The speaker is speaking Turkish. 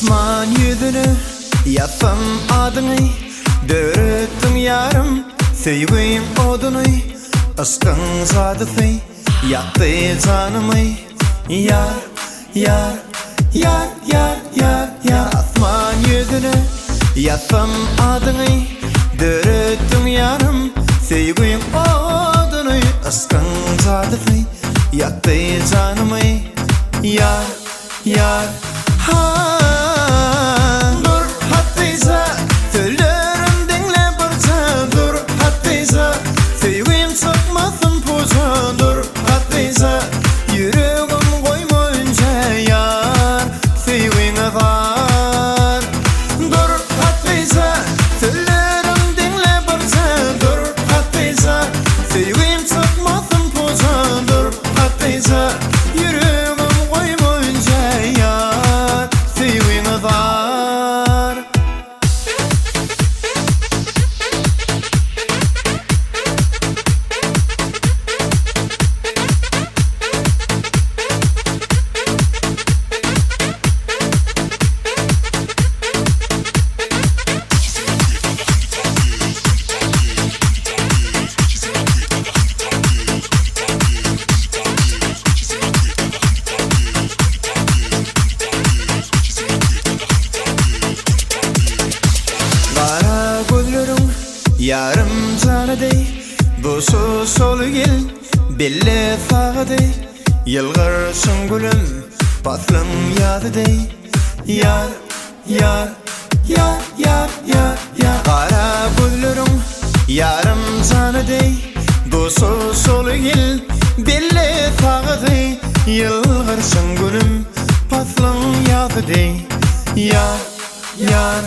Asman yüzünü yatsam adını, dörüttüm yarım sevgim odunu. Aşkın zadısı yaktı canımı. Yar, yar, yar, yar, yar, yar. Asman yüzünü yatsam adını, dörüttüm yarım sevgim odunu. Aşkın zadısı yaktı canımı. Yar, yar, ha. Dur hattıysa söylerim dinle barca. Dur hattıysa sevgim çıkmasın poza. Dur hattıysa yüreğim koymayınca yar sevgine var. Dur hattıysa söylerim dinle barca. Dur hattıysa sevgim çıkmasın poza. Dur hattıysa yüreğim koymayınca yar sevgine var. Kara gözlerim yarım canıday, bu sol gel belle sağıday. Yılgırsın gülüm paslım yadıday. Yar, yar, yar, yar, yar, yar. Kara gözlerim yarım canıday, bu sol gel belle sağıday. Yılgırsın gülüm paslım yadıday. Yar, yar,